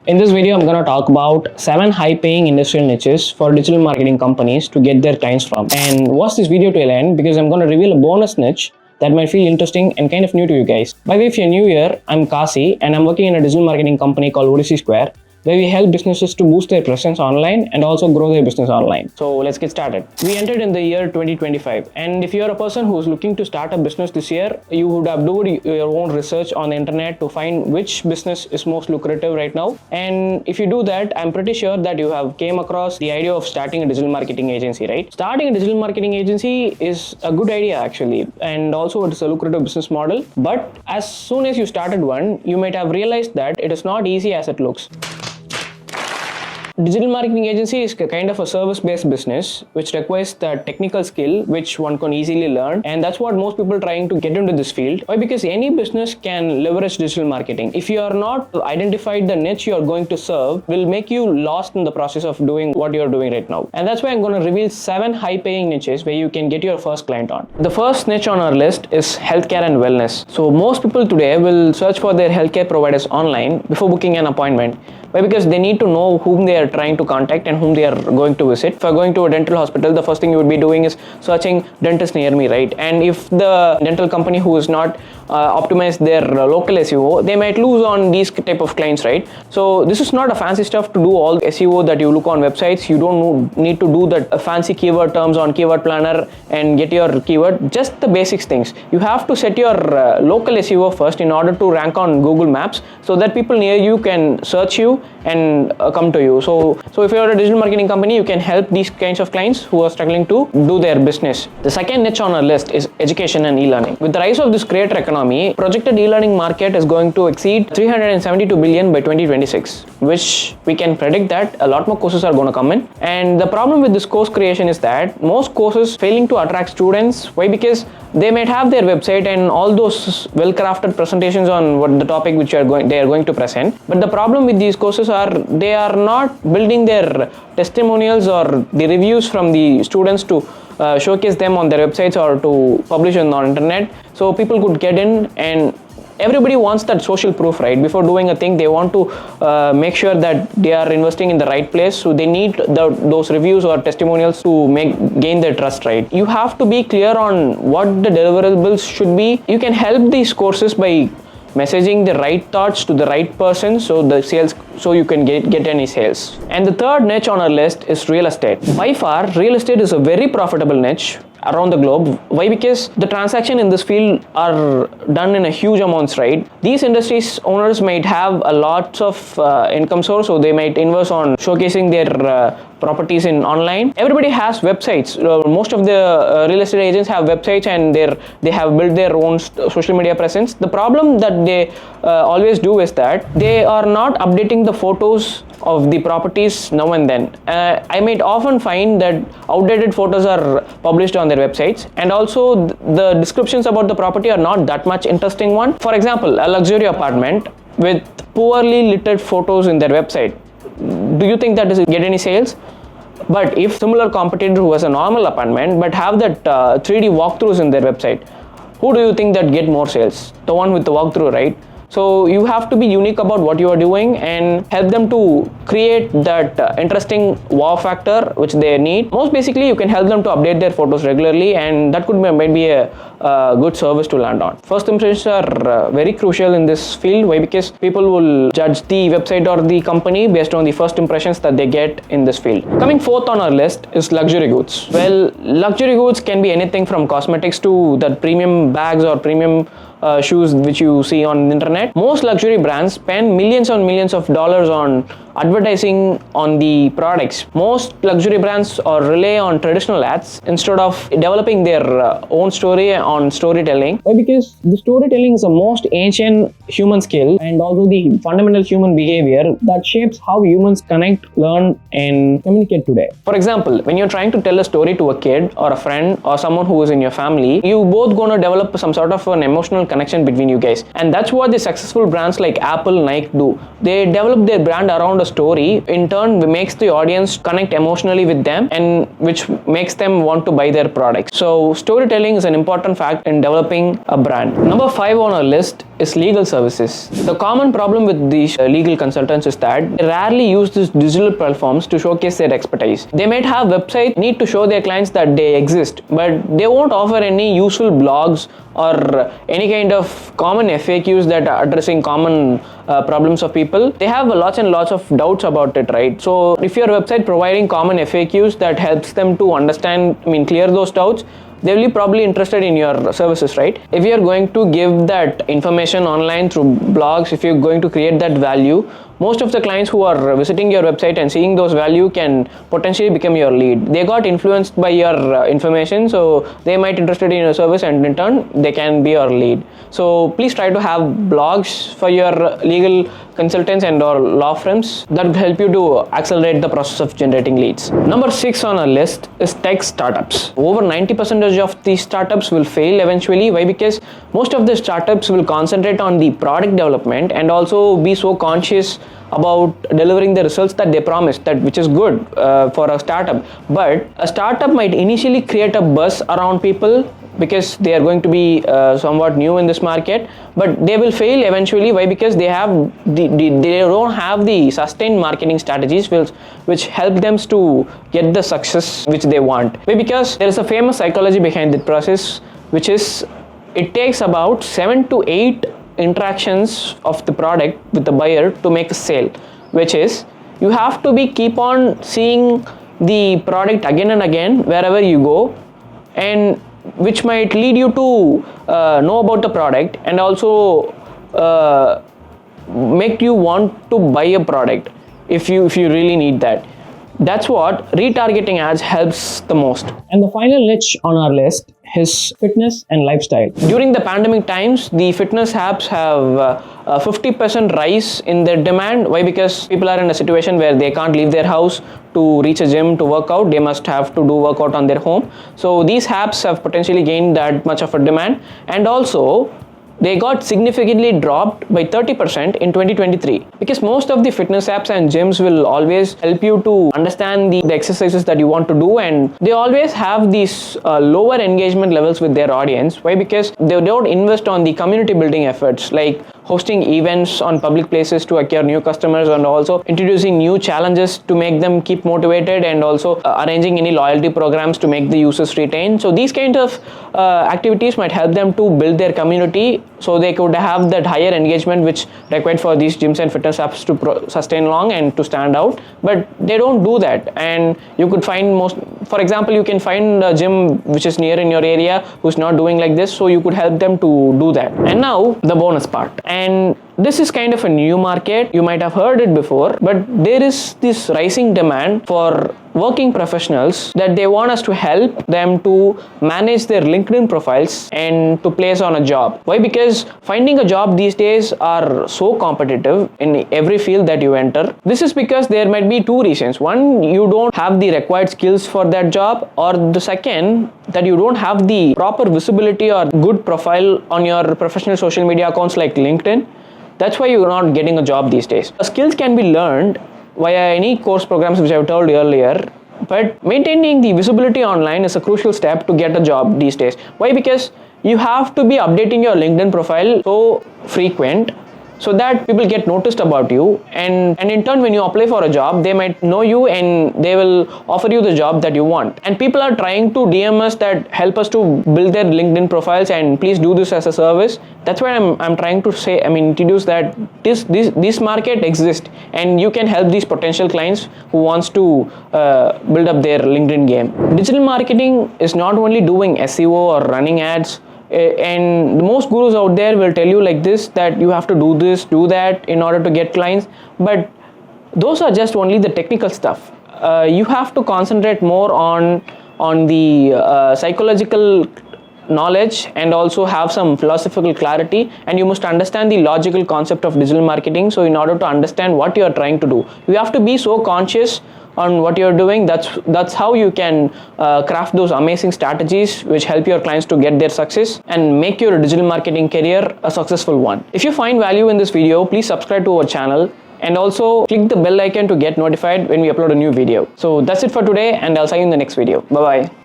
In this video, I'm going to talk about 7 high-paying industrial niches for digital marketing companies to get their clients from. And watch this video till end because I'm going to reveal a bonus niche that might feel interesting and kind of new to you guys. By the way, if you're new here, I'm Kasi and I'm working in a digital marketing company called Odyssey Square, where we help businesses to boost their presence online and also grow their business online. So let's get started. We entered in the year 2025, and if you're a person who's looking to start a business this year, you would have done your own research on the internet to find which business is most lucrative right now. And if you do that, I'm pretty sure that you have came across the idea of starting a digital marketing agency, right? Starting a digital marketing agency is a good idea actually, and also it is a lucrative business model. But as soon as you started one, you might have realized that it is not easy as it looks. Digital marketing agency is kind of a service-based business which requires the technical skill which one can easily learn, and that's what most people are trying to get into this field. Why? Because any business can leverage digital marketing. If you are not identified the niche you are going to serve, will make you lost in the process of doing what you are doing right now. And that's why I'm going to reveal 7 high-paying niches where you can get your first client on. The first niche on our list is healthcare and wellness. So most people today will search for their healthcare providers online before booking an appointment. Why? Because they need to know whom they are trying to contact and whom they are going to visit. If you're going to a dental hospital, the first thing you would be doing is searching dentist near me, right? And if the dental company who is not optimized their local SEO, they might lose on these type of clients, right? So this is not a fancy stuff to do all SEO that you look on websites. You don't need to do that fancy keyword terms on keyword planner and get your keyword, just the basics things. You have to set your local SEO first in order to rank on Google Maps so that people near you can search you and come to you. So if you're a digital marketing company, you can help these kinds of clients who are struggling to do their business. The second niche on our list is education and e-learning. With the rise of this creator economy, projected e-learning market is going to exceed 372 billion by 2026, which we can predict that a lot more courses are going to come in. And the problem with this course creation is that most courses failing to attract students. Why? Because they might have their website and all those well-crafted presentations on what the topic which they are going to present. But the problem with these courses are they are not building their testimonials or the reviews from the students to showcase them on their websites or to publish on the internet. So people could get in, and everybody wants that social proof, right? Before doing a thing, they want to make sure that they are investing in the right place. So they need those reviews or testimonials to gain their trust, right? You have to be clear on what the deliverables should be. You can help these courses by messaging the right thoughts to the right person so you can get any sales. And the third niche on our list is real estate. By far, real estate is a very profitable niche around the globe. Why? Because the transactions in this field are done in a huge amounts, right? These industries owners might have a lot of income source, so they might invest on showcasing their properties in online. Everybody has websites. Most of the real estate agents have websites, and they have built their own social media presence. The problem that they always do is that they are not updating the photos of the properties now and then. I might often find that outdated photos are published on their websites, and also the descriptions about the property are not that much interesting one. For example, a luxury apartment with poorly lit photos in their website. Do you think that does get any sales? But if similar competitor who has a normal apartment but have that 3D walkthroughs in their website, who do you think that get more sales? The one with the walkthrough, right? So you have to be unique about what you are doing and help them to create that interesting wow factor which they need. Most basically, you can help them to update their photos regularly, and that could maybe a good service to land on. First impressions are very crucial in this field. Why? Because people will judge the website or the company based on the first impressions that they get in this field. Coming fourth on our list is luxury goods. Well, luxury goods can be anything from cosmetics to that premium bags or premium shoes which you see on the internet. Most luxury brands spend millions and millions of dollars on advertising on the products. Most luxury brands rely on traditional ads instead of developing their own story on storytelling. Why? Because the storytelling is the most ancient human skill and also the fundamental human behavior that shapes how humans connect, learn, and communicate today. For example, when you're trying to tell a story to a kid or a friend or someone who is in your family, you both gonna develop some sort of an emotional connection between you guys. And that's what the successful brands like Apple, Nike do. They develop their brand around a story in turn makes the audience connect emotionally with them, and which makes them want to buy their products. So storytelling is an important fact in developing a brand. Number 5 on our list is legal services. The common problem with these legal consultants is that they rarely use these digital platforms to showcase their expertise. They might have websites need to show their clients that they exist, but they won't offer any useful blogs or any kind of common FAQs that are addressing common problems of people. They have lots and lots of doubts about it, right? So if your website providing common FAQs that helps them to understand, clear those doubts, they will be probably interested in your services, right? If you're going to give that information online through blogs, if you're going to create that value, most of the clients who are visiting your website and seeing those value can potentially become your lead. They got influenced by your information, so they might be interested in your service, and in turn they can be your lead. So please try to have blogs for your legal consultants and or law firms that will help you to accelerate the process of generating leads. Number 6 on our list is tech startups. Over 90% of these startups will fail eventually. Why? Because most of the startups will concentrate on the product development and also be so conscious about delivering the results that they promised, that which is good for a startup. But a startup might initially create a buzz around people because they are going to be somewhat new in this market, but they will fail eventually. Why? Because they don't have the sustained marketing strategies which help them to get the success which they want. Why? Because there is a famous psychology behind the process, which is it takes about 7 to 8 interactions of the product with the buyer to make a sale, which is you have to keep on seeing the product again and again wherever you go, and which might lead you to know about the product and also make you want to buy a product if you really need that. That's what retargeting ads helps the most. And the final niche on our list is fitness and lifestyle. During the pandemic times, the fitness apps have a 50% rise in their demand. Why? Because people are in a situation where they can't leave their house to reach a gym to work out. They must have to do workout on their home. So these apps have potentially gained that much of a demand, and also they got significantly dropped by 30% in 2023, because most of the fitness apps and gyms will always help you to understand the exercises that you want to do, and they always have these lower engagement levels with their audience. Why? Because they don't invest on the community building efforts like hosting events on public places to acquire new customers, and also introducing new challenges to make them keep motivated, and also arranging any loyalty programs to make the users retain. So these kind of activities might help them to build their community, so they could have that higher engagement which required for these gyms and fitness apps to sustain long and to stand out. But they don't do that, and you could find for example, you can find a gym which is near in your area who's not doing like this, so you could help them to do that. And now the bonus part. And this is kind of a new market. You might have heard it before, but there is this rising demand for working professionals that they want us to help them to manage their LinkedIn profiles and to place on a job. Why? Because finding a job these days are so competitive in every field that you enter. This is because there might be 2 reasons. One, you don't have the required skills for that job, or the second, that you don't have the proper visibility or good profile on your professional social media accounts like LinkedIn. That's why you're not getting a job these days. Skills can be learned via any course programs which I've told you earlier, but maintaining the visibility online is a crucial step to get a job these days. Why? Because you have to be updating your LinkedIn profile so frequent so that people get noticed about you, and in turn when you apply for a job, they might know you and they will offer you the job that you want. And people are trying to DM us that help us to build their LinkedIn profiles, and please do this as a service. That's why I'm trying to say, introduce that this market exists, and you can help these potential clients who wants to build up their LinkedIn game. Digital marketing is not only doing SEO or running ads, and most gurus out there will tell you like this, that you have to do this, do that in order to get clients, but those are just only the technical stuff. You have to concentrate more on the psychological knowledge, and also have some philosophical clarity, and you must understand the logical concept of digital marketing. So in order to understand what you are trying to do, you have to be so conscious on what you're doing. That's how you can craft those amazing strategies which help your clients to get their success and make your digital marketing career a successful one. If you find value in this video, please subscribe to our channel and also click the bell icon to get notified when we upload a new video. So that's it for today, and I'll see you in the next video. Bye bye.